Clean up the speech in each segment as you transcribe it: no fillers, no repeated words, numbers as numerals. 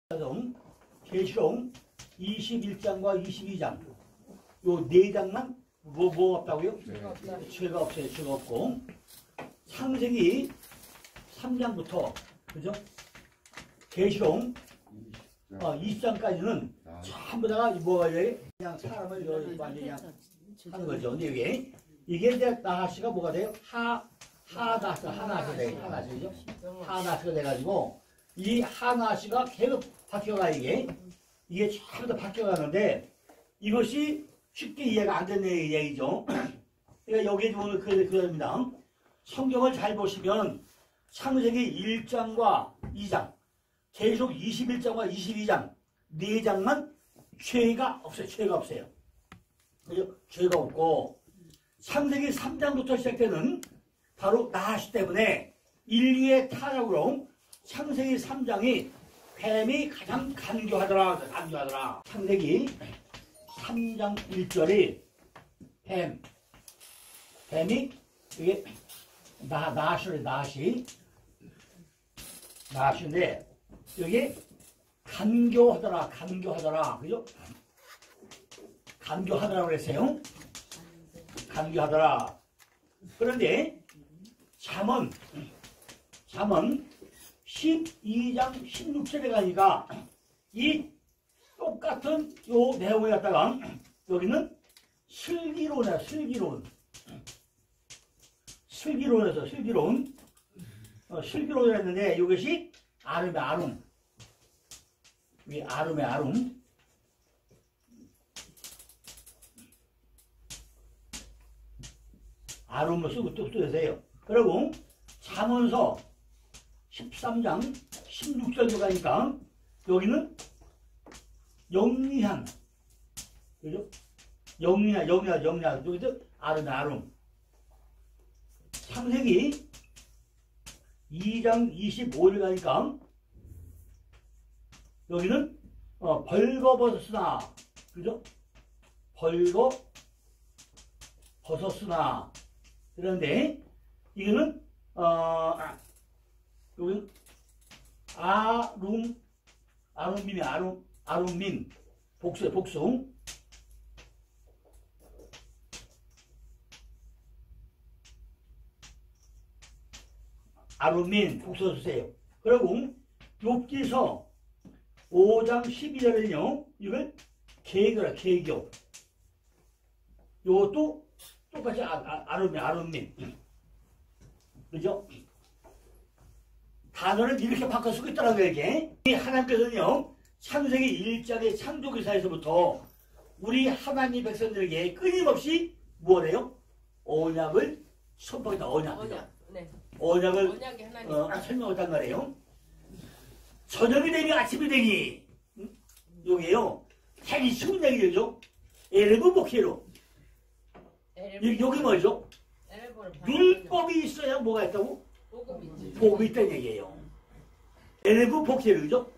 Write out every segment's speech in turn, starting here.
계시록 21장과 22장 요 네 장만 뭐 없다고요? 죄가 없어요. 죄가 없고 창세기 3장부터 그죠? 계시록 20장까지는 전부 다가 뭐가 돼? 그냥 사람을 완전히 그냥 하는 거죠. 근데 이게 이제 나하시가 뭐가 돼요? 하나시가 돼요. 하나시죠? 하나시가 돼가지고 이 하나시가 계속 바뀌어가 이게 전부 다 바뀌어가는데 이것이 쉽게 이해가 안 되는 얘기죠. 그러니까 여기에 오늘 그럽니다. 성경을 잘 보시면 창세기 1장과 2장, 계속 21장과 22장, 4장만 죄가 없어요. 죄가 없어요. 그죠? 죄가 없고 창세기 3장부터 시작되는 바로 나하시 때문에 인류의 타락으로 창세기 3장이 뱀이 가장 간교하더라. 창세기 3장 1절이 뱀이 이게 나하시인데 여기 간교하더라. 그죠? 간교하더라 그랬어요. 간교하더라. 그런데 잠언 12장 16절에 가니까 이 똑같은 요 내용을 갖다가 여기는 슬기론이야. 슬기론을 했는데 이것이 아름의 아름을 쓰고 또 되세요. 그리고 잠언서 13장 16절도 가니까 여기는 영리한, 그죠? 영리한 여기도 아름. 창세기 2장 25절 가니까 여기는 벌거벗었으나, 그죠? 벌거벗었으나. 그런데 이거는 여기는 아룸민 복수 아룸민 복수 주세요. 그리고 욥기서 5장 12절에는요 이걸 계교 이것도 똑같이 아룸민 그죠? 단어를 이렇게 바꿔 쓰고 있더라고요. 이게 하나님께서는요 창세기 1장의 창조기사에서부터 우리 하나님 백성들에게 끊임없이 뭐래요? 언약을 선포했다. 언약을 설명했단 말이에요. 저녁이 되니 아침이 되니 여기에요 해기 쉬운 얘기죠. 에르브 복회로 여기 뭐죠? 율법이 있어야 뭐가 있다고? 복이 있다는 얘기예요. 에르브 복회로죠.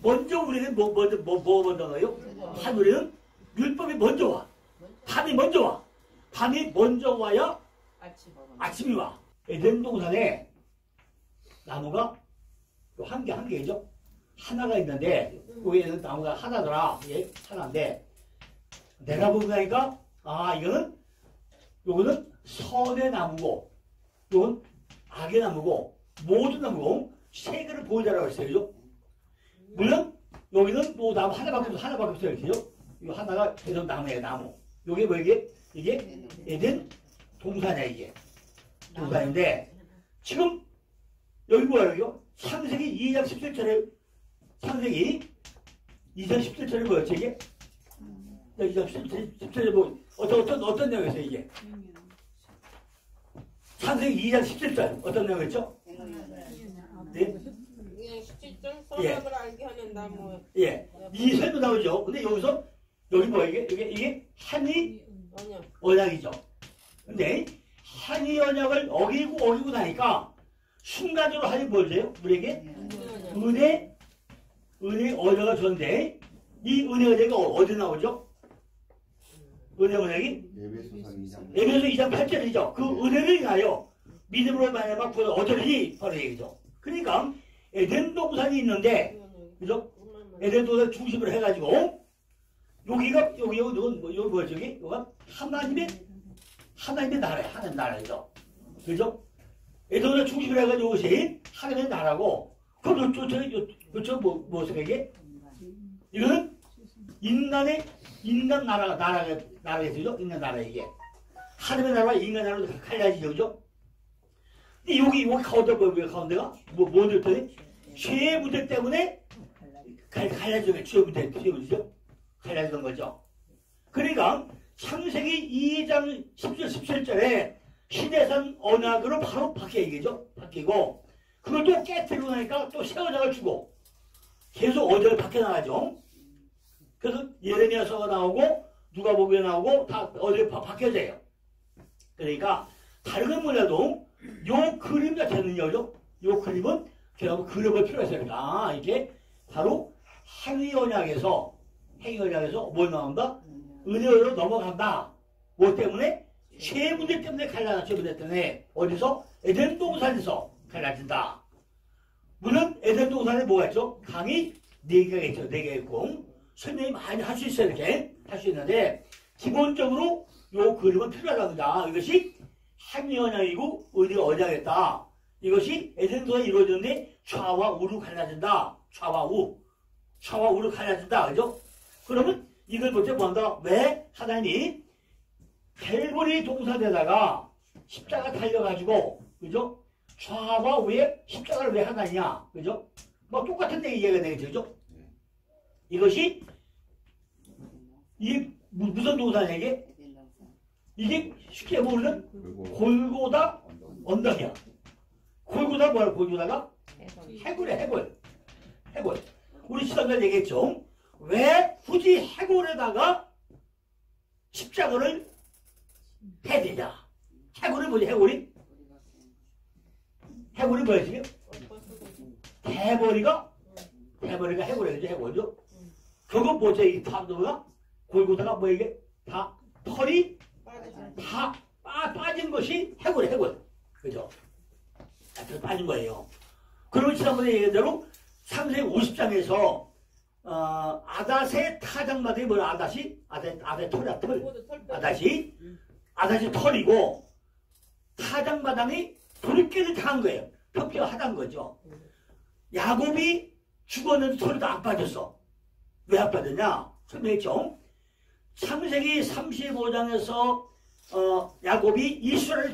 먼저 우리는 뭐 먼저 가요? 하늘에는 율법이 먼저 와. 밤이 먼저 와. 밤이 먼저 와야 아침이 와. 에덴 동산에 나무가 한 개죠. 하나가 있는데 거기에는 나무가 하나더라. 예, 하나인데 내가 보고 나니까 요거는 선의 나무고 요건 악의 나무고 모든 나무고 세 개를 보여달라고 했어요. 그죠? 물론 여기는 또 나무 하나밖에 없어요. 이렇게요. 이 하나가 계속 나무예요. 나무. 요게 뭐 이게 에덴 동산이야. 이게 동산인데 지금 여기 뭐야 여기요? 창세기 2장 17절에 창세기 2장 17절에 뭐였지 이게? 2장 17절에 뭐 어떤 내용이었어요 이게? 창세기 2장 17절 어떤 내용이었죠? 네? 17절 선악을 알게 하는 나무. 예, 이 설도 나오죠. 근데 여기서 여기 뭐야 이게 한이 언약이죠. 근데 한이 언약을 어기고 나니까 순간적으로 하니 뭘 돼요? 우리에게 은혜 언약을 줬는데 이 은혜 언약이 어디 나오죠? 은혜 언약이 에베소 2장 8절이죠. 그 은혜를 인하여 믿음으로 말미암아 얻으리니 바로 얘기죠. 그러니까 에덴 동산이 있는데 그죠? 에덴 동산 중심으로 해가지고 여기가 여기 뭐 저기 이거가 하나님의 나라야. 하나님 나라죠. 그죠? 에덴 동산 중심으로 해가지고 이것이 하나님의 나라고 그럼 요쪽 뭐 생각해? 이거는 인간 나라가 되죠. 인간 나라 이게 하나님의 나라와 인간 나라로 갈라지죠, 그죠? 근데 여기 가운데가 뭐 됐더니 죄의 문제 때문에 갈라지는 죄의 문제죠. 갈라지는 거죠. 그러니까 창세기 2장 10절 17절에 시내산 언약으로 바로 바뀌고 그걸 또 깨뜨리고 나니까 또 새 언약을 주고 계속 언약을 바뀌어나가죠. 그래서 예레미야서가 나오고 누가복음이 나오고 다 언약이 바뀌어져요. 그러니까 다른 건 몰라도 요 그림 자체는 거죠. 요 그림은 결국 그림을 필요했으니까 이게 바로 행위 언약에서 뭘 나온다? 은혜로 넘어간다. 뭐 때문에? 죄 문제 때문에 갈라져. 죄 문제 때문에 어디서? 에덴 동산에서 갈라진다. 물론 에덴 동산에 뭐가 있죠? 강이 4개가 있죠. 4개가 있고 설명이 많이 할 수 있어요. 이렇게 할 수 있는데 기본적으로 요 그림은 필요하답니다. 이것이 행위 언약이고 은혜가 언약이었다. 이것이 에덴 동산에 이루어지는데 좌와 우로 갈라진다. 좌와 우로 갈라진다. 그죠? 그러면 이걸 볼 때 뭐한다? 왜 하나님이 벨보리 동산에다가 십자가 달려가지고, 그죠? 좌와 우에 십자가를 왜 하나냐? 그죠? 뭐 똑같은데 이해가 되겠죠? 그죠? 이것이, 이 무슨 동산에게? 이게 쉽게 모르는 골고다 언덕이야. 골고다 뭐야? 골고다가? 해골. 우리 지난번에 얘기했죠? 왜 굳이 해골에다가 십자가를 해야 되냐? 해골이 뭐지? 해골이 뭐야 지금? 대머리가 해골이죠. 해골이죠. 그거 뭐죠? 이 탑도가 골고다가 뭐 이게 다 털이 다 빠진 것이 해골. 그죠? 다 빠진 거예요. 그러면 지난번에 얘기한 대로 창세기 50장에서 아닷의 타작마당이 뭐야? 아닷이 털이야, 털. 아닷이 털이고 타작마당이 돌깨를 당한 거예요. 펴피가 하단 거죠. 야곱이 죽었는데 털이 다 안 빠졌어. 왜 안 빠졌냐? 설명했죠. 창세기 35장에서 야곱이 이스라엘을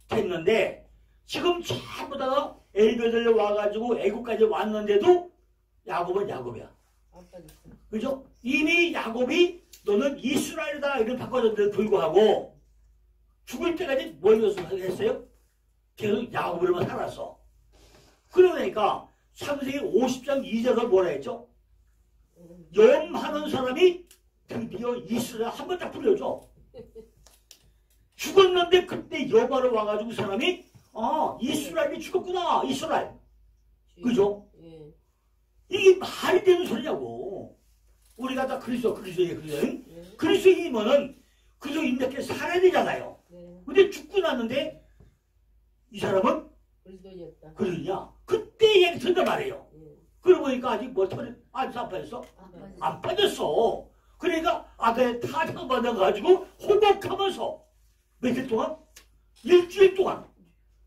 됐는데 지금 전부 다 엘베들에 와가지고 애국까지 왔는데도 야곱은 야곱이야. 그죠? 이미 야곱이 너는 이스라엘이다 이런 바꿔줬는데도 불구하고 죽을 때까지 뭘 했어요? 계속 야곱으로만 살았어. 그러니까 창세기 50장 2절을 뭐라 했죠? 염하는 사람이 드디어 이스라엘 한 번 딱 불려줘. 죽었는데 그때 여바로 와가지고 사람이 이스라엘이 죽었구나. 이스라엘. 그죠? 이게 말이 되는 소리냐고. 우리가 다 그리스도인이면은 그리스도인답게 살아야 되잖아요. 근데 죽고 났는데 이 사람은 그러냐? 그때 얘기 듣는단 말이에요. 그러고 보니까 아직 털이 안 빠졌어? 안 빠졌어. 그러니까 아들 타작 받아가지고 호복하면서 며칠 동안? 일주일 동안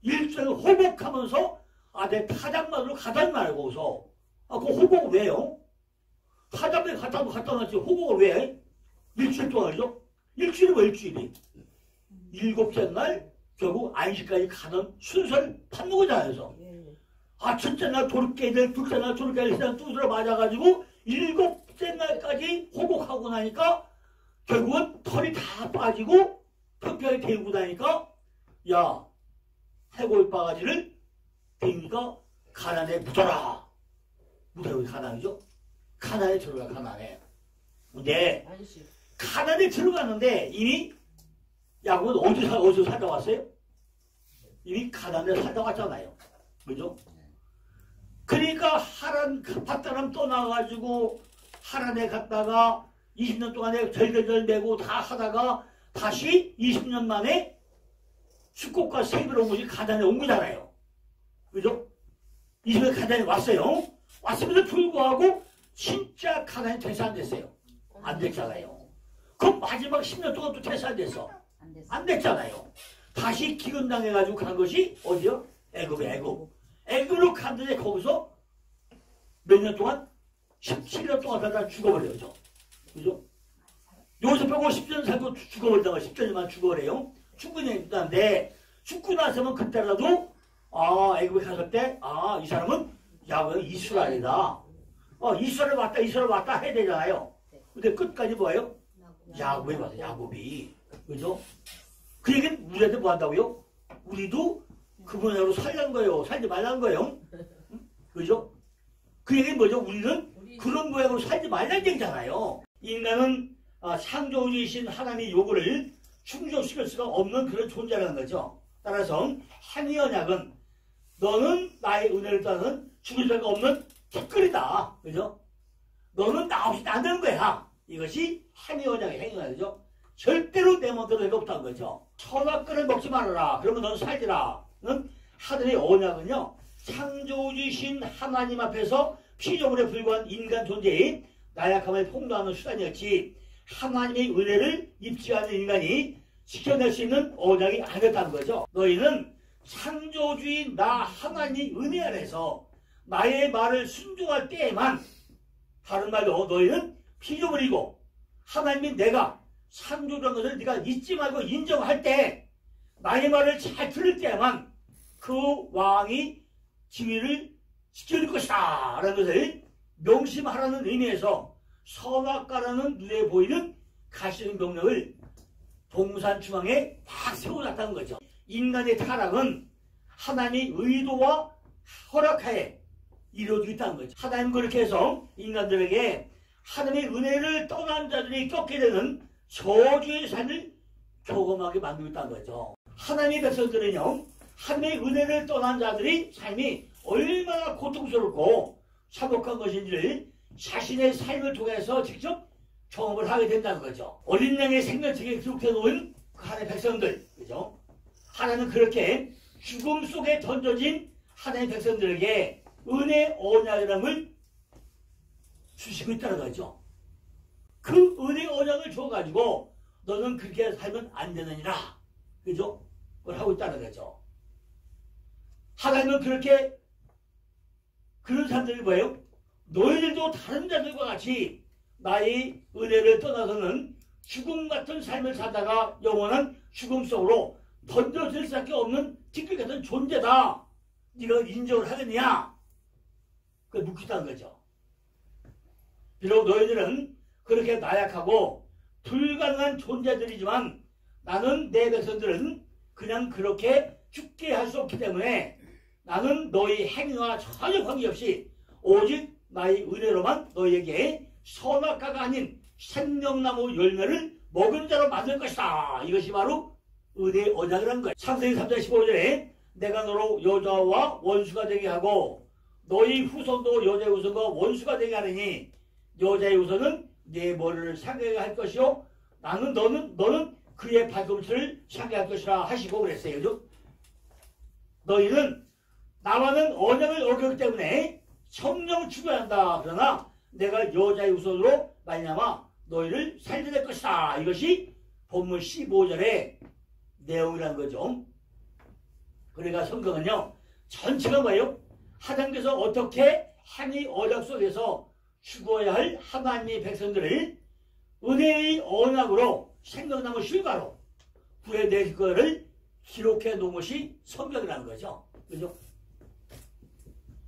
호복하면서 아들 타작만으로 가다 말고서 그 호복을 왜요? 타작에 갖다 놨지 호복을 왜 해? 일주일 동안이죠? 일주일이 뭐 일주일이? 7째 날 결국 안식까지 가는 순서를 받는 거잖아요. 첫째 날 돌깨들, 둘째 날 돌깨들 두드려 맞아가지고 7째 날까지 호복하고 나니까 결국은 털이 다 빠지고 평평하게 되고 나니까 야 해골 바가지를 대니까 가난에 묻어라. 묻어라. 가난이죠? 가난에 들어가. 가난에. 근데 가난에 들어갔는데 이미 야곱은 어디서 살다 왔어요? 이미 가난에 살다 왔잖아요. 그죠? 그러니까 하란 밭다람 떠나가지고 하란에 갔다가 20년 동안에 절절절 매고 다 하다가 다시 20년 만에 축복과 세비를 온 것이 가단에 온 거잖아요. 그죠? 20년 가단에 왔어요. 왔음에도 불구하고 진짜 가나안 퇴사 안 됐어요. 안 됐잖아요. 그 마지막 10년 동안 또 퇴사 안 됐어. 안 됐잖아요. 다시 기근당해가지고 간 것이 어디요? 애굽으로 갔는데 거기서 몇 년 동안? 17년 동안 다 죽어버려요. 그죠? 여기서 150년 살고 죽어버리다가 10년만 죽어버려요. 죽고 나서는 그때라도 애굽에 갔을 때 이 사람은 야곱은 이스라엘이다. 이스라엘 왔다 해야 되잖아요. 근데 끝까지 뭐예요? 야곱에 와서 야곱이. 그죠? 그 얘기는 우리한테 뭐 한다고요? 우리도 그분으로 살라는 거예요. 살지 말라는 거예요. 그죠? 그 얘기는 뭐죠? 우리는 그런 모양으로 살지 말라는 얘기잖아요. 인간은 창조주이신 하나님의 요구를 충족시킬 수가 없는 그런 존재라는 거죠. 따라서 행위 언약은 너는 나의 은혜를 따르는 죽을 수가 없는 티끌이다. 그죠? 너는 나 없이 안 되는 거야. 이것이 행위 언약의 행위 언약이죠. 절대로 내 멋대로 해가 없다는 거죠. 선악과를 먹지 말아라. 그러면 너는 살리라. 는 하늘의 언약은요. 창조주신 하나님 앞에서 피조물에 불과한 인간 존재의 나약함을 폭로하는 수단이었지 하나님의 은혜를 입지 않는 인간이 지켜낼 수 있는 언약이 아니었다는 거죠. 너희는 창조주인 나 하나님의 은혜 안에서 나의 말을 순종할 때에만 다른 말로 너희는 피조물이고 하나님이 내가 창조주라는 것을 네가 잊지 말고 인정할 때 나의 말을 잘 들을 때만 그 왕이 지위를 지켜줄 것이다 라는 것을 명심하라는 의미에서 선악과라는 눈에 보이는 가시는 병력을 동산 중앙에 딱 세워놨다는 거죠. 인간의 타락은 하나님의 의도와 허락하에 이루어지고 있다는 거죠. 하나님 그렇게 해서 인간들에게 하나님의 은혜를 떠난 자들이 겪게 되는 저주의 삶을 경험하게 만들고 있다는 거죠. 하나님의 백성들은요. 하나님의 은혜를 떠난 자들이 삶이 얼마나 고통스럽고 참혹한 것인지를 자신의 삶을 통해서 직접 경험을 하게 된다는 거죠. 어린 양의 생명책에 기록해 놓은 그 하나님의 백성들, 그죠? 하나님은 그렇게 죽음 속에 던져진 하나님의 백성들에게 은혜 언약이라는 걸 주시고 있다는 거죠. 그 은혜 언약을 줘가지고 너는 그렇게 살면 안 되느니라, 그죠? 그걸 하고 있다는 거죠. 하나님은 그렇게 그런 사람들이 뭐예요? 너희들도 다른 자들과 같이 나의 은혜를 떠나서는 죽음 같은 삶을 살다가 영원한 죽음 속으로 던져질 수밖에 없는 티끌 같은 존재다. 네가 인정을 하겠느냐? 그걸 묻겠다는 거죠. 비록 너희들은 그렇게 나약하고 불가능한 존재들이지만 나는 내 백성들은 그냥 그렇게 죽게 할 수 없기 때문에 나는 너희 행위와 전혀 관계없이 오직 나의 은혜로만 너희에게 선악과가 아닌 생명나무 열매를 먹은 자로 만들 것이다. 이것이 바로 은혜의 언약이라는 거예요. 창세기 3장 15절에 내가 너로 여자와 원수가 되게 하고 너희 후손도 여자의 후손과 원수가 되게 하느니 여자의 후손은 네 머리를 상하게 할 것이요 너는 그의 발꿈치를 상하게 할 것이라 하시고 그랬어요. 그죠? 너희는 나와는 언약을 어겼기 때문에 성령 죽여야 한다. 그러나 내가 여자의 후손으로 말미암아 너희를 살려낼 것이다. 이것이 본문 15절의 내용이라는 거죠. 그러니까 성경은요. 전체가 뭐예요? 하나님께서 어떻게 행위 언약 속에서 죽어야 할 하나님의 백성들을 은혜의 언약으로 생명나무 실과로 구해낼 것을 기록해 놓은 것이 성경이라는 거죠. 그죠?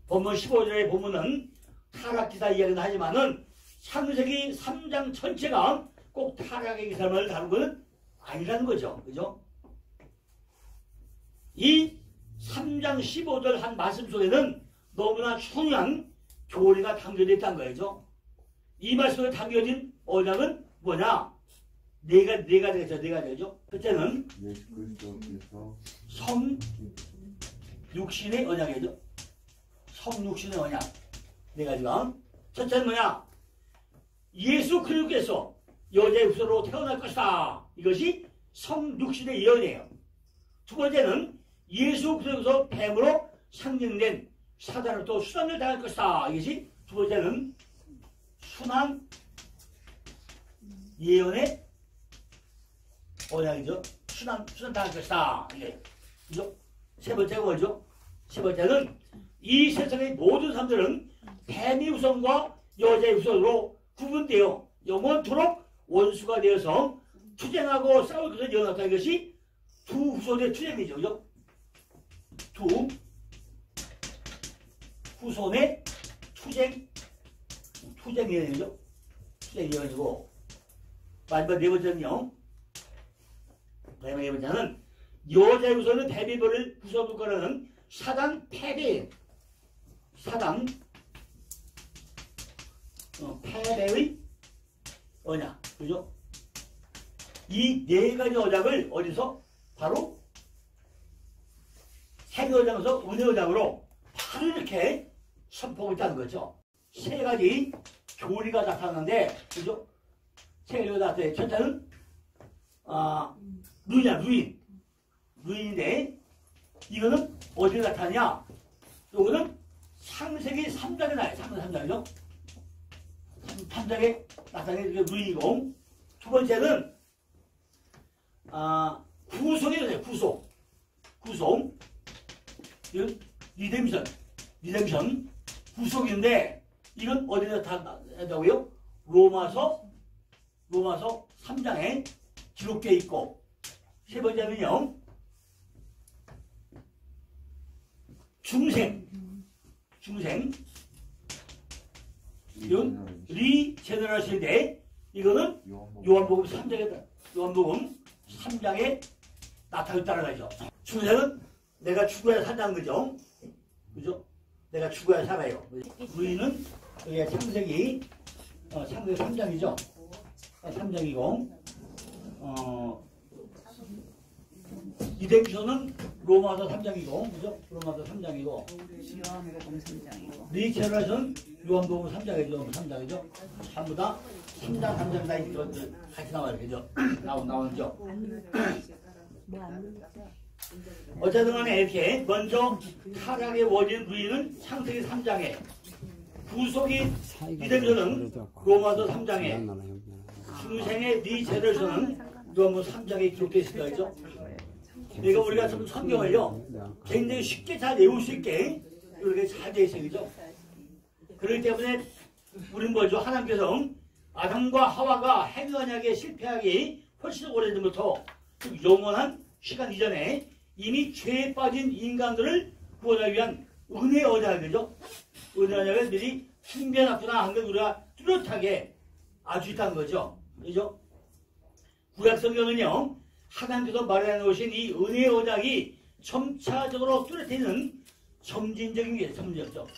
본문 15절의 본문은 타락기사 이야기는 하지만은 창세기 3장 전체가 꼭 타락의 기사를 다룬 것은 아니라는 거죠. 그죠? 이 3장 15절 한 말씀 속에는 너무나 중요한 교리가 담겨져 있다는 거죠. 이 말씀에 담겨진 언약은 뭐냐? 네 가지가 되죠. 첫째는 성 육신의 언약이죠. 성육신의 언약. 네 가지가. 첫째는 뭐냐? 예수 그리스도께서 여자의 후손으로 태어날 것이다. 이것이 성육신의 예언이에요. 두 번째는 예수 그리스도께서 뱀으로 상징된 사단으로부터 수단을 당할 것이다. 이것이 두 번째는 순한 예언의 언약이죠. 순한 당할 것이다. 이게 그죠? 세 번째가 뭐죠? 세 번째는 이 세상의 모든 사람들은 뱀의 후손과 여자의 후손으로 구분되어 영원토록 원수가 되어서 투쟁하고 싸울 것을 예언했다는 것이 두 후손의 투쟁이죠. 그죠? 두 후손의 투쟁 예언이죠. 투쟁 예언이고 마지막 네 번째는요. 마지막 네 번째는 여자의 후손은 뱀의 벌을 부숴볼 거라는 사단 패배의 패배의 언약. 그죠? 이 네 가지 언약을 어디서? 바로 생의언약에서 은혜언약으로 바로 이렇게 선포하고 있다는 거죠. 세 가지 교리가 나타나는데, 그죠? 세 가지가 나타나는데, 첫째는, 루인인데, 이거는 어디에 나타나냐? 이거는 창세기 3장에 나와요. 창세기 3장이죠? 3장에 나타나는 게 루인이고, 두 번째는, 구속이 되요 구속. 이건 리뎀션. 구속인데, 이건 어디에 나타나냐고요? 로마서 3장에 기록되어 있고, 세 번째는요, 중생. 이건 리제너러시인데, 이거는 요한복음 3장에 나타났다는 거죠. 중생은 내가 죽어야 산다는 거죠. 그죠? 내가 죽어야 살아요. 우리는 여기 창세기 3장이죠. 3장이고, 리뎀션은 로마서 3장이고, 그죠? 로마서 3장이고, 요한복음 3장이고, 리제너러시는 요한복음 3장이죠. 전부 다 3장, 3장 다 같이 나와요. 그죠? 나오죠. 어쨌든 간에 이렇게 먼저 타락의 원인 루인은 창세기 3장에, 구속이 리뎀션은 로마서 3장에, 중생의 리제너러시는 요한복음 3장에 기록되어 있을 거죠. 그러니까 우리가 좀 성경을요 굉장히 쉽게 잘 외울 수 있게 이렇게 잘 되어 있어요. 그죠? 그렇기 때문에 우리는 뭐죠? 하나님께서 아담과 하와가 행위 언약에 실패하기 훨씬 오래전부터 영원한 시간 이전에 이미 죄에 빠진 인간들을 구원하기 위한 은혜 언약이죠. 은혜 언약을 미리 준비해놨구나 하는 걸 우리가 뚜렷하게 알 수 있다는 거죠. 그죠? 구약 성경은요 하나님께서 마련해 놓으신 이 은혜 언약이 점차적으로 뚜렷해지는 점진적인 게 점진적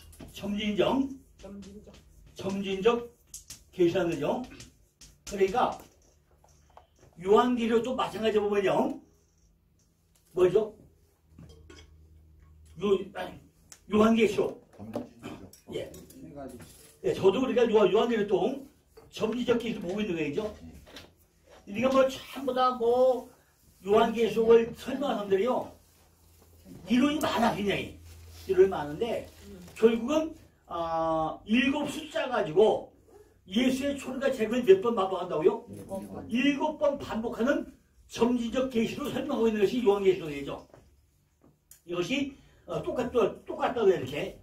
계시하는 거죠. 그러니까 요한계시록도 마찬가지 보면요 뭐죠? 요한계시록 예, 저도 그러니까 요한계시록도 점진적 계시록 보고 있는 거죠. 그러니까 뭐 전부 다 요한계시록을 설명하는 사람들이요 이론이 많아. 굉장히 이론이 많은데 결국은 7 숫자 가지고 예수의 초림과 재림을 몇 번 반복한다고요? 7번 반복하는 점진적 계시로 설명하고 있는 것이 요한계시록이죠. 이것이 똑같다고 이렇게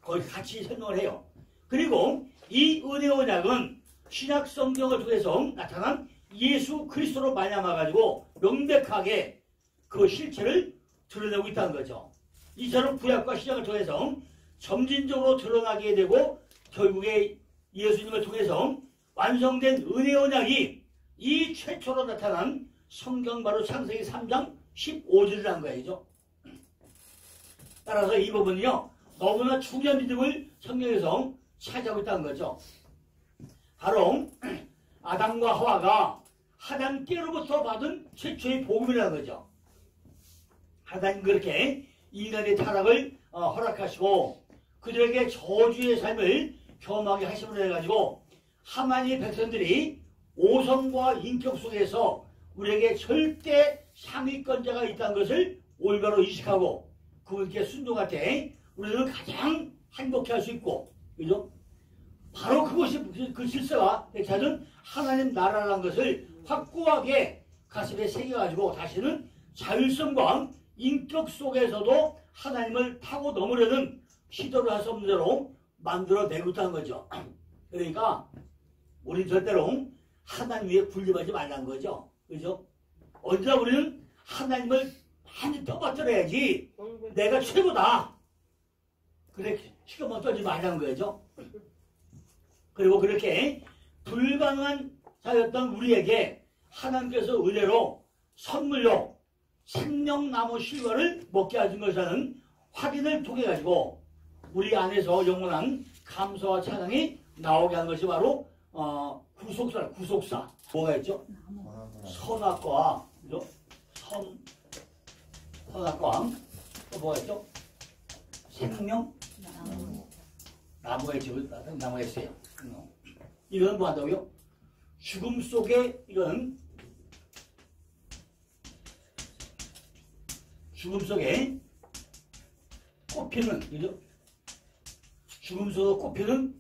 거의 같이 설명을 해요. 그리고 이 은혜 언약은 신약 성경을 통해서 나타난 예수 그리스도로 말미암아 가지고 명백하게 그 실체를 드러내고 있다는 거죠. 이처럼 구약과 신약을 통해서 점진적으로 드러나게 되고 결국에 예수님을 통해서 완성된 은혜 언약이 이 최초로 나타난 성경 바로 창세기 3장 15절이라는 거예요. 따라서 이 부분은요 너무나 중요한 믿음을 성경에서 차지하고 있다는 거죠. 바로 아담과 하와가 하나님께로부터 받은 최초의 복음이라는 거죠. 하나님 그렇게 인간의 타락을 허락하시고 그들에게 저주의 삶을 경험하게 하심으로 해가지고 하나님의 백성들이 오성과 인격 속에서 우리에게 절대 상위권자가 있다는 것을 올바로 인식하고 그분께 순종할 때 우리는 가장 행복해 할 수 있고, 그죠? 바로 그것이 그 질서가 찾은 하나님 나라라는 것을 확고하게 가슴에 새겨가지고 다시는 자율성과 인격 속에서도 하나님을 타고 넘으려는 시도를 할 수 없는 대로 만들어내고 있다는 거죠. 그러니까 우리 절대로 하나님 위에 군림하지 말라는 거죠. 그죠? 언제나 우리는 하나님을 많이 떠받들어야지 내가 최고다. 그래 시간만 떠지 말라는 거죠. 그리고 그렇게 불가능한 자였던 우리에게 하나님께서 의뢰로 선물로 생명나무 실과를 먹게 하신 것이라는 확인을 통해 가지고 우리 안에서 영원한 감사와 찬양이 나오게 하는 것이 바로 구속사. 뭐가 있죠? 선악과, 그죠? 선악과, 또 뭐가 있죠? 생명? 나무가 있죠. 나무가 있어요. 이건 뭐 한다고요? 죽음 속에, 이건 죽음 속에 꽃피는, 그죠? 죽음 속에 꽃피는,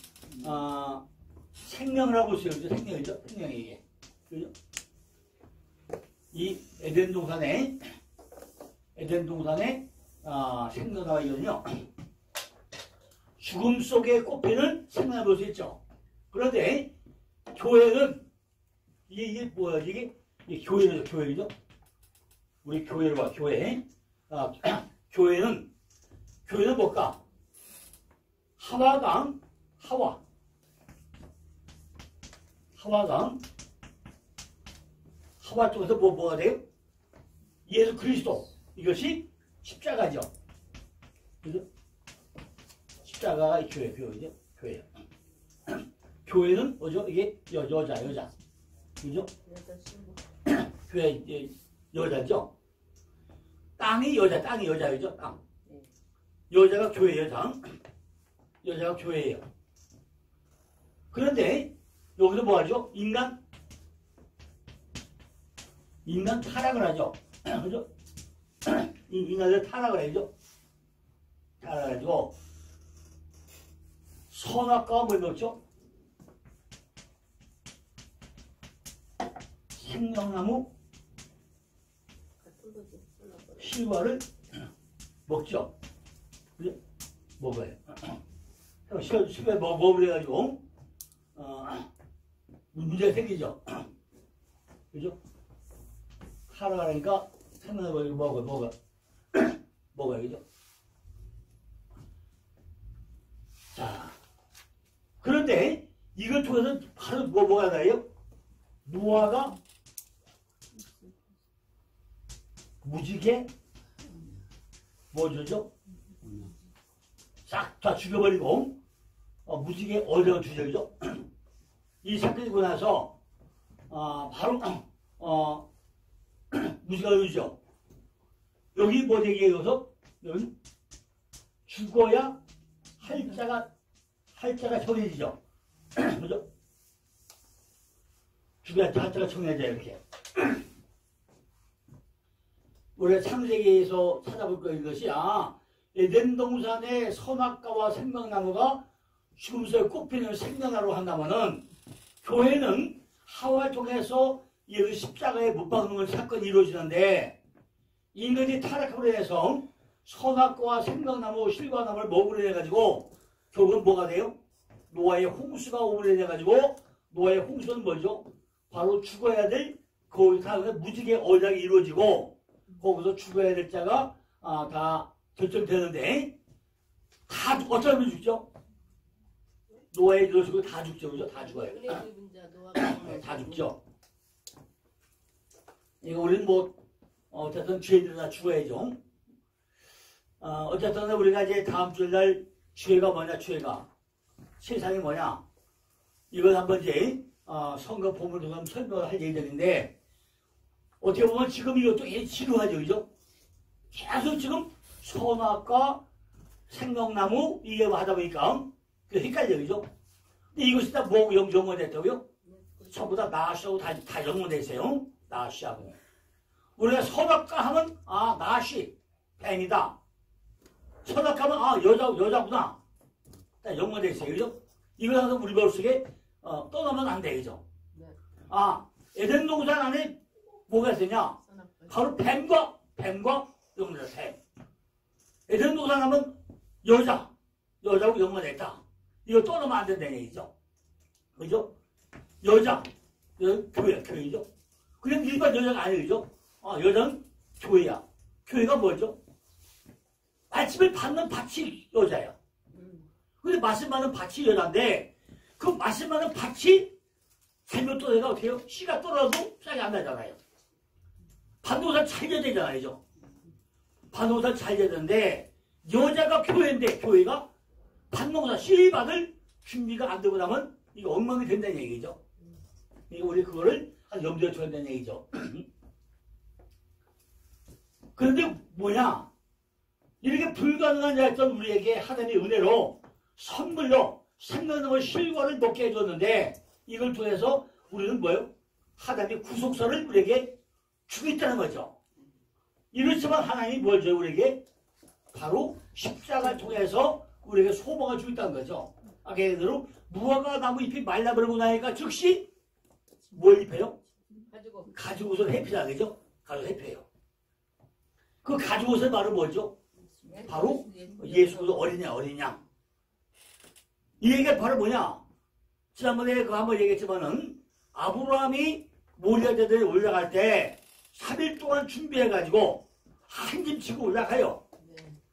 생명이라고 했어요. 그죠? 생명이죠? 생명이 이게. 그죠? 이 에덴 동산에, 생명나무가 이거는요, 죽음 속에 꽃피는 생명을 볼 수 있죠. 그런데, 교회는, 이게 뭐야, 이게 교회죠? 우리 교회를 봐, 교회. 교회는 뭘까? 하와강, 하와 쪽에서 뭐가 돼요? 예수 그리스도. 이것이 십자가죠. 그죠? 십자가가 교회죠? 교회요. 교회는 뭐죠? 이게 여자. 그죠? 교회, 여자죠? 땅이 여자죠? 땅. 여자가 교회예요, 여자가 교회예요. 그런데, 여기서 뭐 하죠? 인간 타락을 하죠. 그죠? 인간을 타락을 하죠. 타락을 해가지고, 선악과가 뭘 먹죠? 생명나무 실과를 먹죠. 그죠? 먹어요. 실과 먹으래가지고, 문제가 생기죠. 그죠? 살아가니까 생명나무 먹어요. 그죠? 자, 그런데 이걸 통해서 바로 뭐가 나요? 노아가 무지개 뭐 주죠? 싹 다 죽여버리고 무지개 어려운 주제죠. 이 사건이 있고 나서 바로 무지개가 되죠. 여기 뭐 얘기해서 여기 죽어야 할자가 정해지죠. 그죠? 죽어야 할자가 정해져요. 이렇게. 우리가 창세기에서 찾아볼 거 이것이 에덴 동산의 선악과와 생명나무가 죽음 속에 꽃피는 생명나무로 한다면은 교회는 하와를 통해서 이 십자가에 못 박는 사건이 이루어지는데 인간이 타락함으로 인해서 선악과와 생명나무, 실과나무를 먹으려 해가지고 결국은 뭐가 돼요? 노아의 홍수가 오므려 해가지고 노아의 홍수는 뭐죠? 바로 죽어야 될 거기 가운데 무지개 언약이 이루어지고 거기서 죽어야 될 자가 다 결정되는데 다 어쩌면 죽죠? 노아에 들어서고 다 죽죠, 그죠? 다 죽어요. 다 죽죠. 이거 우리는 어쨌든 죄들 다 죽어야죠. 어쨌든 우리가 이제 다음 주일날 죄가 뭐냐, 세상이 뭐냐, 이걸 한번 이제 선거 본문을 좀 설명을 할 예정인데 어떻게 보면 지금 이것도 지루하죠, 그죠? 계속 지금 선악과 생명나무 이게 하다 보니까 헷갈려, 그죠? 근데 이것이 다 뭐 영원했다고요? 전부 다 나시하고 다 영원했어요. 나시하고. 우리가 선악과 하면 나시 뱀이다. 선악하면 여자구나. 다 영원했어요, 그죠? 이걸 항상 우리 머릿속에 떠나면 안 되죠. 에덴 동산 안에 뭐가 있었냐? 바로 뱀과 영혼이다. 뱀. 에덴 동산 하면 여자하고 영혼이 있다. 이거 떠나면 안 된다는 얘기죠. 그죠? 교회죠. 그냥 일반 여자가 아니죠. 여자는 교회야. 교회가 뭐죠? 말씀을 받는 밭이 여자예요. 근데 말씀 받는 밭이 여자인데, 그 말씀 받는 밭이 잘못 떠내가 어떻게 해요? 씨가 떨어져도 싹이 안 나잖아요. 반동산 잘 돼야 되잖아요. 반동산 잘 돼야 되는데, 여자가 교회인데, 교회가 반동산 씨 받을 준비가 안 되고 나면, 이거 엉망이 된다는 얘기죠. 이거 우리 그거를 한 염두에 둬야 된다는 얘기죠. 그런데 뭐냐? 이렇게 불가능한 자였던 우리에게 하나님의 은혜로 선물로 생명의 실과를 먹게 해줬는데 이걸 통해서 우리는 뭐예요? 하나님의 구속사를 우리에게 주겠다는 거죠. 이렇지만 하나님이 뭘 줘요? 우리에게 바로 십자가를 통해서 우리에게 소망을 주겠다는 거죠. 아까 얘기대로 무화과 나무 잎이 말라버리고 나니까 즉시 뭘 잎해요? 가죽옷을 해피라는 거죠. 가죽 해피해요. 그 가죽옷의 말은 뭐죠? 바로 예수 그리스도 어린 양. 이 얘기가 바로 뭐냐? 지난번에 그 한번 얘기했지만은 아브라함이 모리아대에 올라갈 때 3일 동안 준비해가지고 한 짐 지고 올라가요.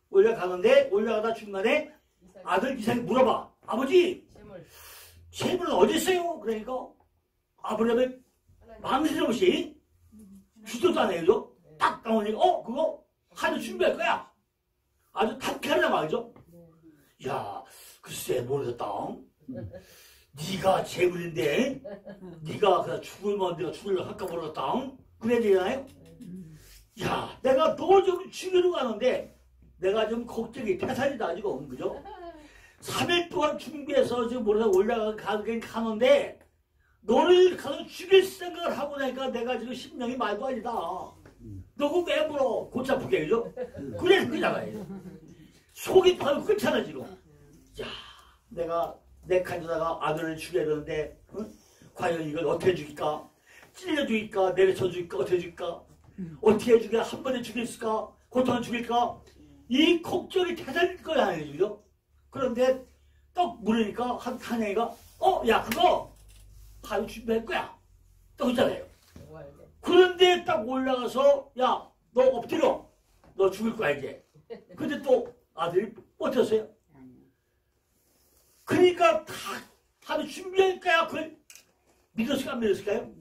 올라가는데 올라가다 중간에 아들 이삭이 물어봐. 아버지, 재물은 어디 있어요? 그러니까 아브라함이 망설임없이 주저도 안 해요. 딱 나오니까 그거 하루 준비할 거야. 아주 단칼이란 말이죠. 야, 글쎄 모르겠다. 네가 재물인데 네가 그냥 죽으면 내가 죽으려고 할까 모르겠다. 그래야 되잖아요. 야, 내가 너 좀 죽이러 가는데 내가 좀 걱정이 태산이다 지금. 그죠? 3일 동안 준비해서 지금 모르겠다 올라가긴 가는데 너를 가서 죽일 생각을 하고 나니까 내가 지금 심령이 말도 아니다. 너그 왜 물어? 골치 아프게 그죠? 그래서 그잖아요. 속이 바로 그렇잖아 지금. 야, 내가 내 가져다가 아들을 죽여야 되는데 과연 이걸 어떻게 죽일까? 찔러 죽일까? 내려쳐 죽일까? 어떻게 죽일까? 어떻게 해주게 한 번에 죽일까? 고통을 죽일까? 이 걱정이 대단할 거야 아니죠? 그런데 떡 물으니까 한 애가 야 그거 바로 준비할 거야. 떡 있잖아요. 그런데 딱 올라가서 야 너 엎드려. 너 죽을 거야 이제. 근데 또 아들이 버텼어요. 그러니까 다 하루 준비할 거야. 그걸 믿었을까 안 믿었을까요?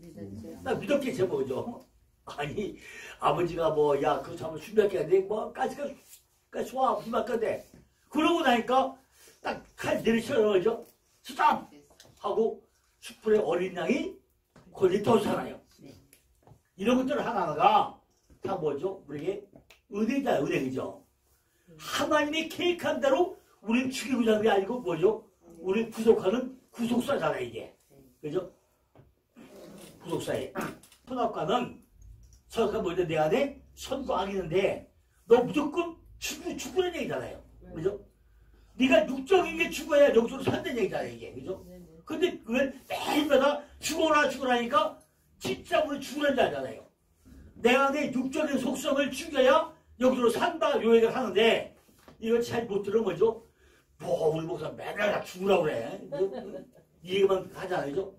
나 믿었겠죠 뭐죠. 아니 아버지가 뭐 야 그거 잠을 준비할게 하는데 뭐 가스가 좋아 무슨 말 건데 그러고 나니까 딱 칼 내리쳐는 거죠. 스탑 하고 숯불에 어린 양이 거기 떠오르잖아요. 이런 것들 하나하나가 다 뭐죠? 우리에게 은혜다 은혜죠. 하나님이 계획한 대로 우리는 죽이고자 하는 게 아니고 뭐죠? 우리를 구속하는 구속사잖아요 이게. 그죠? 구속사에 선악과는 선악과 뭐죠? 내 안에 선과 악이 있는데 너 무조건 죽으는 얘기잖아요. 그죠? 네가 육적인 게 죽어야 영적으로 산다는 얘기잖아요 이게. 그죠? 근데 그걸 매일마다 죽어라니까 진짜 우리 죽으는 자잖아요. 내 안에 육적인 속성을 죽여야 영적으로 산다 요 얘기를 하는데 이거 잘 못 들으면 뭐죠? 뭐 우리 목사 맨날 다 죽으라고 그래. 이 얘기만 하잖아요. 그죠?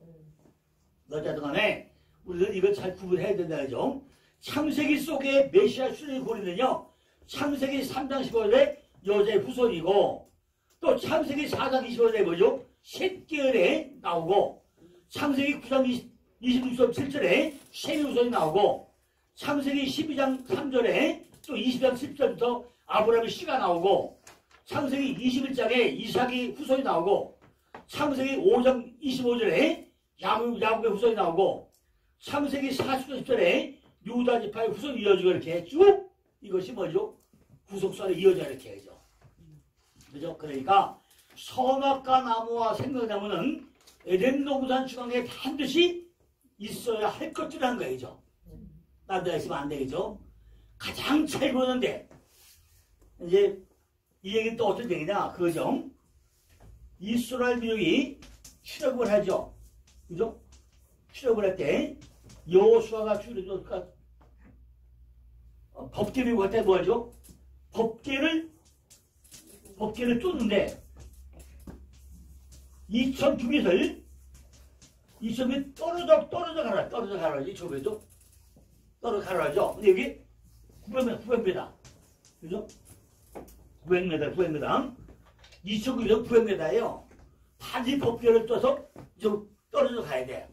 어쨌든 간에 우리는 이걸 잘 구분해야 된다 그죠? 창세기 속에 메시아 출현의 고리는요. 창세기 3장 15절에 여자의 후손이고 또 창세기 4장 25절에 뭐죠? 셋계열에 나오고 창세기 9장 26절 7절에 셈의 후손이 나오고 창세기 12장 3절에 또 20장 10절부터 아브라함의 씨가 나오고 창세기 21장에 이삭의 후손이 나오고 창세기 5장 25절에 야곱의 후손이 나오고 창세기 40장 10절에 유다 지파의 후손이 이어지고 이렇게 쭉 이것이 뭐죠? 구속사로 이어져 이렇게 하죠. 그죠? 그러니까 선악과 나무와 생명나무는 에덴 동산 중앙에 반드시 있어야 할 것들이라는 거죠. 딴 데가 있으면 안 되겠죠. 가장 잘 보는데 이제 이 얘기는 또 어떤 얘기냐 그거죠. 이스라엘 민족이 출애굽을 하죠. 그죠? 출애굽을 할 때 여호수아가 법궤를 할 때 뭐하죠? 법궤를 쫓는데 2,000규빗을 떨어져 가라. 이 좁에도 떨어져 가라죠. 근데 여기 900m. 그죠? 900m. 2,000규빗은 900m예요. 다시 법궤를 떠서 좀 떨어져 가야 돼.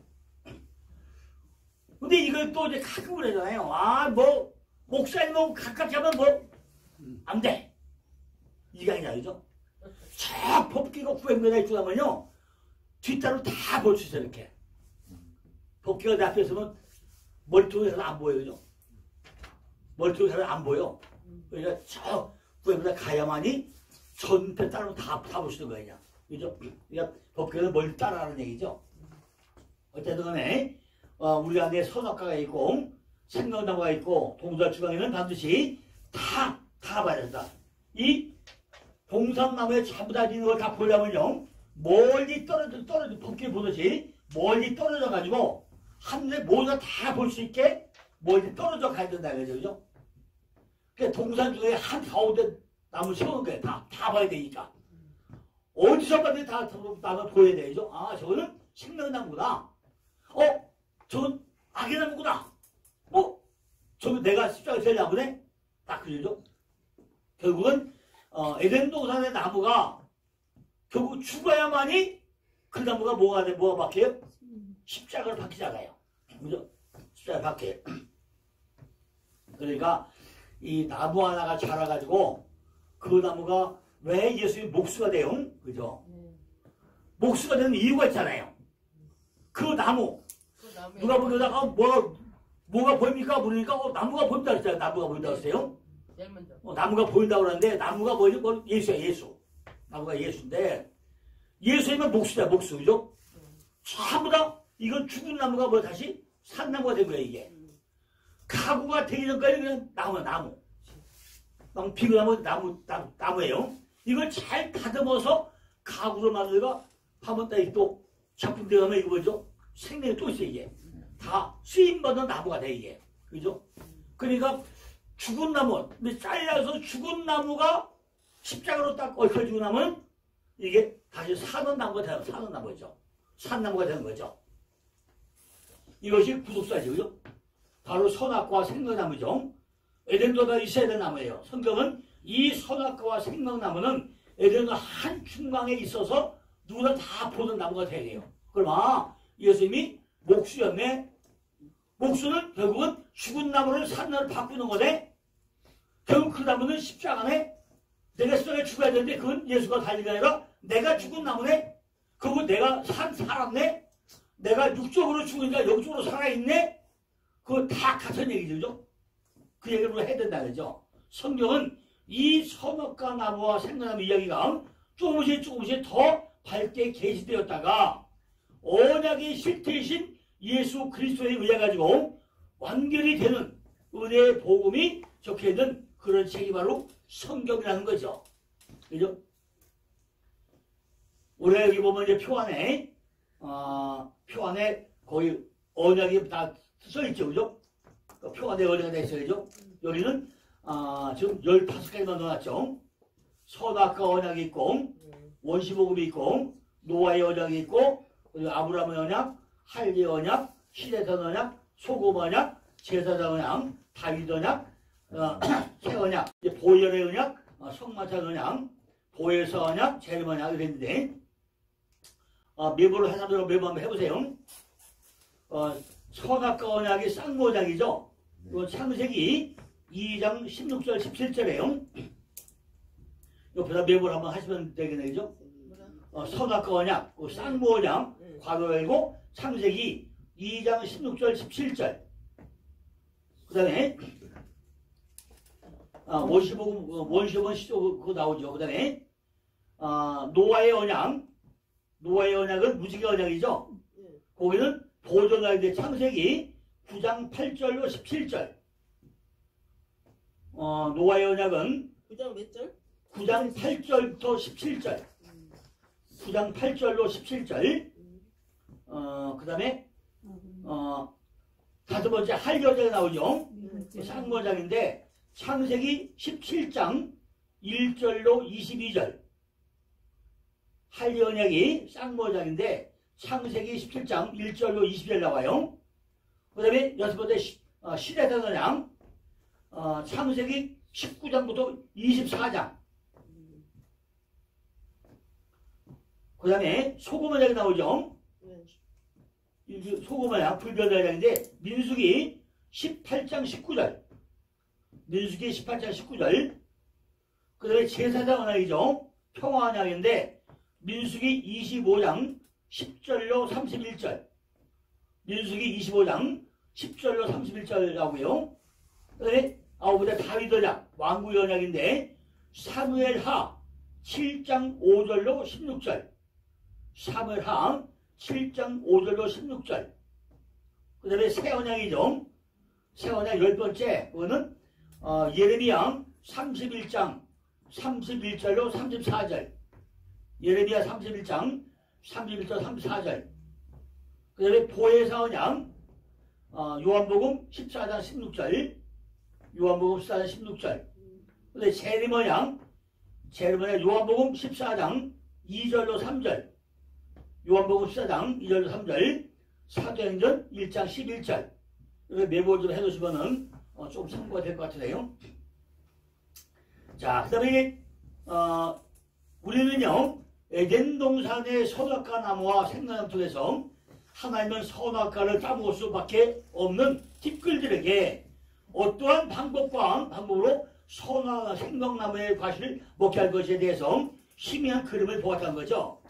근데 이걸 또 이제 가끔을 하잖아요. 목사님 가깝게 하면 안 돼. 이게 아니라, 그죠? 저 법궤가 900m에 들어가면요, 뒷단을 다 볼 수 있어요, 이렇게. 법궤가 내 앞에 있으면 머리통에서 안 보여요, 그죠? 머리통에서 안 보여. 그러니까 저 900m 가야만이 전편 따르면 다 볼 수 있는 거예요, 그죠? 그러니까 법궤는 멀리 따라가는 얘기죠. 어쨌든 간에, 우리가 내 선악과가 있고, 생명나무가 있고, 동사주강에는 반드시 다 봐야 된다. 이 동산나무에 전부 다 있는 걸 다 보려면요, 멀리 떨어져, 법궤 보듯이 멀리 떨어져가지고, 한눈에 모두 다 볼 수 있게 멀리 떨어져 가야 된다, 그죠? 그러니까 동산 중에 한 가운데 나무 세우는 거예요. 다 봐야 되니까. 어디서 봐도 다 나무 보여야 되죠? 저거는 생명나무구나. 저건 악의 나무구나. 저거 내가 십자가 될 나무네? 딱 그러죠? 결국은, 에덴 동산의 나무가 결국 죽어야만이 그 나무가 뭐가 박혀요? 십자가를 박히잖아요. 그죠? 십자가를 박혀요. 그러니까 이 나무 하나가 자라가지고 그 나무가 왜 예수의 목수가 돼요? 그죠? 목수가 되는 이유가 있잖아요. 그 나무. 누가 보려다가 뭐가 보입니까? 모르니까 나무가 보인다 그랬잖아요. 나무가 보인다 그랬어요. 나무가 보인다고 그러는데 나무가 뭐죠? 예수야, 예수. 나무가 예수인데 예수이면 목수야, 목수. 그죠? 전부 다 이건 죽은 나무가 다시 산 나무가 된 거야, 이게. 가구가 되기 전까지 그냥 나무. 비그나무 나무예요. 이걸 잘 다듬어서 가구로 만들다가 한번 또 작품 들어가면 이거 뭐죠? 생명이 또 있어, 이게. 다 쓰임받은 나무가 돼, 이게. 그죠? 그러니까 죽은 나무, 근데 잘라서 죽은 나무가 십자가로 딱 얽혀지고 나면 이게 다시 사는 나무가 되는, 사는 나무죠. 산 나무가 되는 거죠. 이것이 구속사죠, 그죠? 바로 선악과와 생명나무죠. 에덴도가 있어야 되는 나무예요. 성경은 이 선악과와 생명나무는 에덴도 한 중앙에 있어서 누구나 다 보는 나무가 돼야 돼요. 그럼 예수님이 목수였네. 목수는 결국은 죽은 나무를 산 나무를 바꾸는 거네. 결국 그 나무는 십자가네. 내가 십자가에 죽어야 되는데 그건 예수가 달린 게 아니라 내가 죽은 나무네. 그리고 내가 살았네. 내가 육적으로 죽으니까 영적으로 살아있네. 그거 다 같은 얘기죠. 그 얘기를 해야 된다 그러죠. 성경은 이 선악과 나무와 생명나무 이야기가 조금씩 더 밝게 계시되었다가 언약의 실태이신 예수 그리스도에 의해 가지고 완결이 되는 은혜의 복음이 적혀있는 그런 책이 바로 성경이라는 거죠. 그죠? 우리 여기 보면 이제 표 안에 거의 언약이 다 써있죠. 그죠? 표 안에 언약이 다 있어야죠. 여기는 지금 15가지만 넣어놨죠. 선악과 언약이 있고 원시복음이 있고 노아의 언약이 있고 그리고 아브라함의 언약, 할례 언약, 시대선 언약, 소금 언약, 제사장 언약, 다윗 언약, 새 언약, 보혈의 언약, 성마찬 언약, 보혜사 언약, 재림 언약 이랬는데 메모를 하나로 메모 한번 해보세요. 선악과 언약이 쌍모작이죠. 창세기 2장 16절 17절에요. 옆에다 메모를 한번 하시면 되겠네요. 선악과 언약, 쌍모 언약, 괄호 열고 창세기 2장 16절 17절. 그 다음에 원시복음 시조 그거 나오죠. 그 다음에 노아의 언약은 무지개 언약이죠. 거기는 보존하는데 창세기 9장 8절로 17절. 노아의 언약은 9장 몇 절? 9장 8절부터 17절. 9장 8절로 17절. 그 다음에 다섯 번째 할여자가 나오죠. 쌍모장인데 창세기 17장 1절로 22절. 할연약이 쌍모장인데 창세기 17장 1절로 22절 나와요. 그 다음에 여섯 번째 시대단원양 창세기 19장부터 24장. 그 다음에 소금원약이 나오죠. 소금원약 불변자장인데 민수기 18장 19절. 민수기 18장 19절. 그 다음에 제사장 언약이죠. 평화언약인데 민수기 25장 10절로 31절. 민수기 25장 10절로 31절 나오고요. 그 다음에 아홉 번째 다윗 언약 왕구의 언약인데 사무엘하 7장 5절로 16절. 사무엘하 7장 5절로 16절. 그 다음에 새 언약이죠. 새 언약 열 번째 그거는 예레미야 31장 31절로 34절. 예레미야 31장 31절 34절. 그 다음에 보혜사 언약 요한복음 14장 16절. 요한복음 14장 16절. 그 다음에 재림 언약 요한복음 14장 2절로 3절. 요한복음 14장 2절로 3절. 사도행전 1장 11절. 메모 좀 해놓으시면은 좀 참고가 될 것 같으네요. 자, 그 다음에 우리는요 에덴 동산의 선악과 나무와 생명나무 속에서 하나님은 선악과를 따먹을 수밖에 없는 팁글들에게 어떠한 방법으로 선악과 생명나무의 과실을 먹게 할 것에 대해서 희미한 그림을 보았다는 거죠.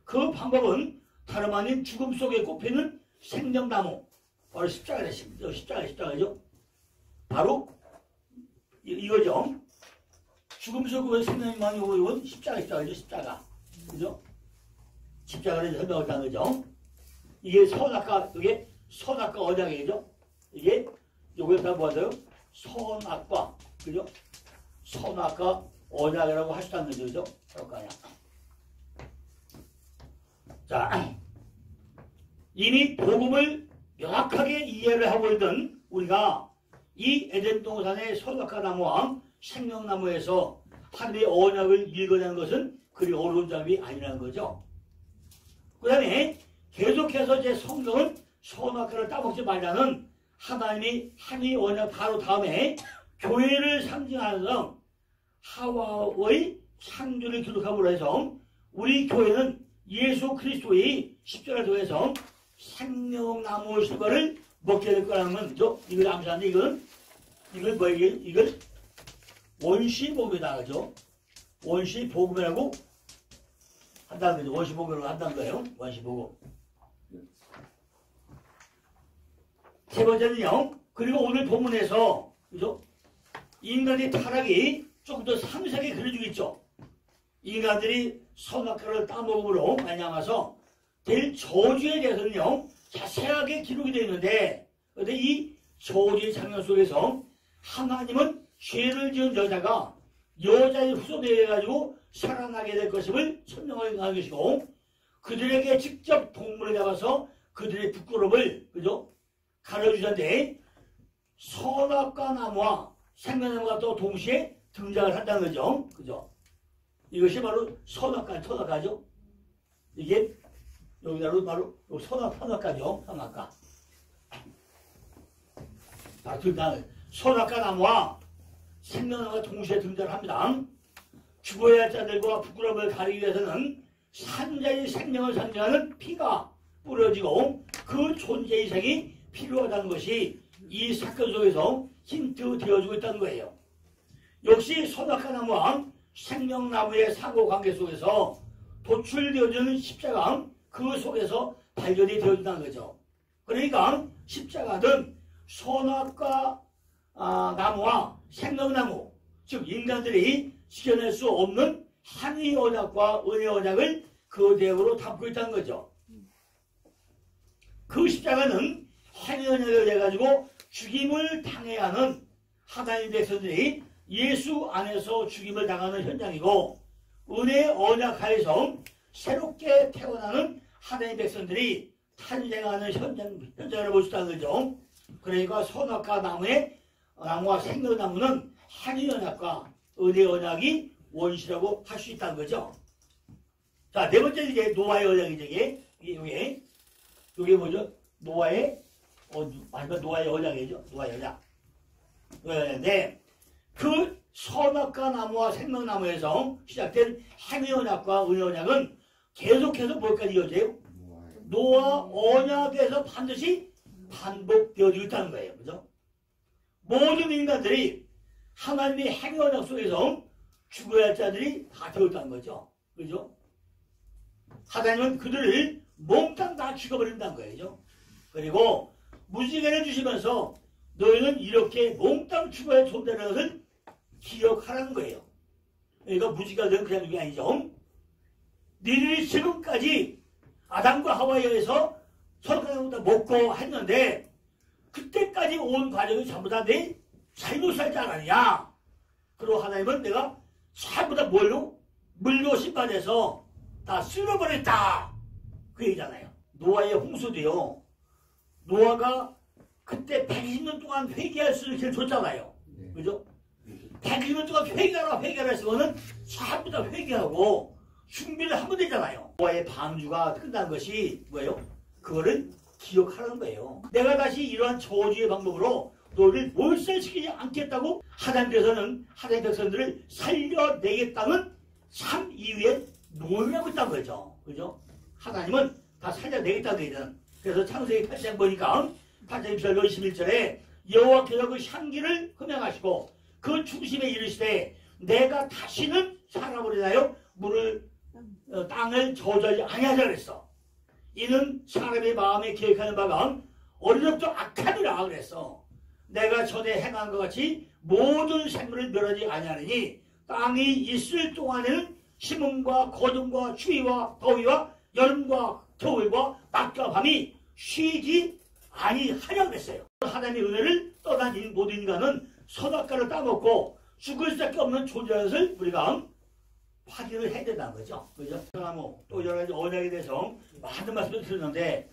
그 방법은 다름 아닌 죽음 속에 꼽히는 생명나무, 바로 십자가죠. 바로 이거죠. 죽음 속에 생명나무 오는 십자가죠. 십자가. 그죠? 십자가를 설명했다는 거죠. 이게 선악과, 이게 선악과 언약이죠. 이게, 요걸 다 뭐하세요? 선악과, 그죠? 선악과 언약이라고 하셨다는 거죠. 그죠? 그럴까요? 자, 이미 복음을 명확하게 이해를 하고 있던 우리가 이 에덴 동산의 선악과 나무와 생명나무에서 하나님의 언약을 읽어내는 것은 그리 어려운 작업이 아니라는 거죠. 그 다음에 계속해서 제 성경은 선악과를 따먹지 말라는 하나님이 한이 언약 바로 다음에 교회를 상징하면서 하와의 창조를 기록함으로 해서 우리 교회는 예수 그리스도의 십자가를 통해서 생명나무 실과를 먹게 될 거라는 건 이걸 암시하는데 이걸 뭐예요? 이걸 원시복음이다 그죠? 원시복음이라고 한다는 거죠. 원시복음이라고 한다는 거예요. 원시복음. 세 번째는요. 그리고 오늘 본문에서 그죠? 인간의 타락이 조금 더 상세하게 그려지고 있죠. 인간들이 선악과를 따먹음으로 말미암아서 될 저주에 대해서는요. 자세하게 기록이 되어 있는데 그런데 이 저주의 장면 속에서 하나님은 죄를 지은 여자가 여자의 후손되어 가지고 살아나게 될 것임을 설명하는 것이고 그들에게 직접 동물을 잡아서 그들의 부끄러움을 그죠? 가려주셨는데 선악과 나무와 생명나무가 또 동시에 등장을 한다는 거죠. 그죠? 이것이 바로 선악과죠. 이게 여기다로 바로 선악과죠. 선악과. 선악과 나무와 생명나무가 동시에 등장을 합니다. 죽어야 할 자들과 부끄러움을 가리기 위해서는 산자의 생명을 상징하는 피가 뿌려지고 그 존재 이상이 필요하다는 것이 이 사건 속에서 힌트 되어주고 있다는 거예요. 역시 선악과 나무와 생명나무의 상호관계 속에서 도출되어지는 십자가 그 속에서 발견이 되어진다는 거죠. 그러니까 십자가는 선악과 나무와 생명나무 즉 인간들이 지켜낼 수 없는 한의 언약과 은혜 언약을 그 대으로 담고 있다는 거죠. 그 십자가는 한의 언약을 해가지고 죽임을 당해야 하는 하나님 백성들이 예수 안에서 죽임을 당하는 현장이고 은혜 언약 하에서 새롭게 태어나는 하나님의 백성들이 탄생하는 현장을 볼 수 있다는 거죠. 그러니까 선악과 나무와 생명나무는 행위 언약과 은혜 언약이 원시라고 할 수 있다는 거죠. 자, 네 번째 이제 노아의 언약이죠. 이게 뭐죠? 노아의 언약이죠. 노아의 언약. 노아인데 그 선악과 나무와 생명나무에서 시작된 행위 언약과 은혜 언약은 계속해서 뭐까지 이어져요? 노아 언약에서 반드시 반복되어지고 있다는 거예요. 그죠? 모든 인간들이 하나님의 행위 언약 속에서 죽어야 할 자들이 다 되었다는 거죠. 그죠? 하나님은 그들을 몽땅 다 죽여버린다는 거예요. 그리고 무지개를 주시면서 너희는 이렇게 몽땅 죽어야 할 존재라는 것을 기억하라는 거예요. 그러니까 무지개가 된 그냥 그게 아니죠. 너희들이 지금까지 아담과 하와에 의해서 선악과를 먹고 했는데 그때까지 온 과정이 전부 다 내 잘못하지 않았냐. 그리고 하나님은 내가 전부 다 물로 심판해서 다 쓸어버렸다. 그 얘기잖아요. 노아의 홍수도요. 노아가 그때 120년 동안 회개할 수 있게 줬잖아요. 그죠? 120년 동안 회개하라 했으면은 전부 다 회개하고 준비를 하면 되잖아요. 노아의 방주가 끝난 것이 뭐예요? 그거를 기억하라는 거예요. 내가 다시 이러한 저주의 방법으로 너를 몰살시키지 않겠다고 하나님께서는 하나님의 백성들을 살려내겠다는 참 이유의 노력하고 있다는 거죠. 그죠? 하나님은 다 살려내겠다는 얘기잖아요. 그래서 창세기 8장 보니까 8장 1절 21절에 여호와께서 그 향기를 흠양하시고 그 중심에 이르시되 내가 다시는 사람으로 인하여 땅을 저주하지 아니하자 그랬어. 이는 사람의 마음에 계획하는 바가 어리석도 악하니라 그랬어. 내가 전에 행한 것 같이 모든 생물을 멸하지 아니하느니 땅이 있을 동안에는 심음과 거둠과 추위와 더위와 여름과 겨울과 낮과 밤이 쉬지 아니하냐 그랬어요. 하나님의 은혜를 떠난 모든 인간은 선악과를 따먹고 죽을 수밖에 없는 존재라는 것을 우리가 확인을 해야 된다는 거죠. 그죠? 또 여러 가지 언약에 대해서 많은 말씀을 드렸는데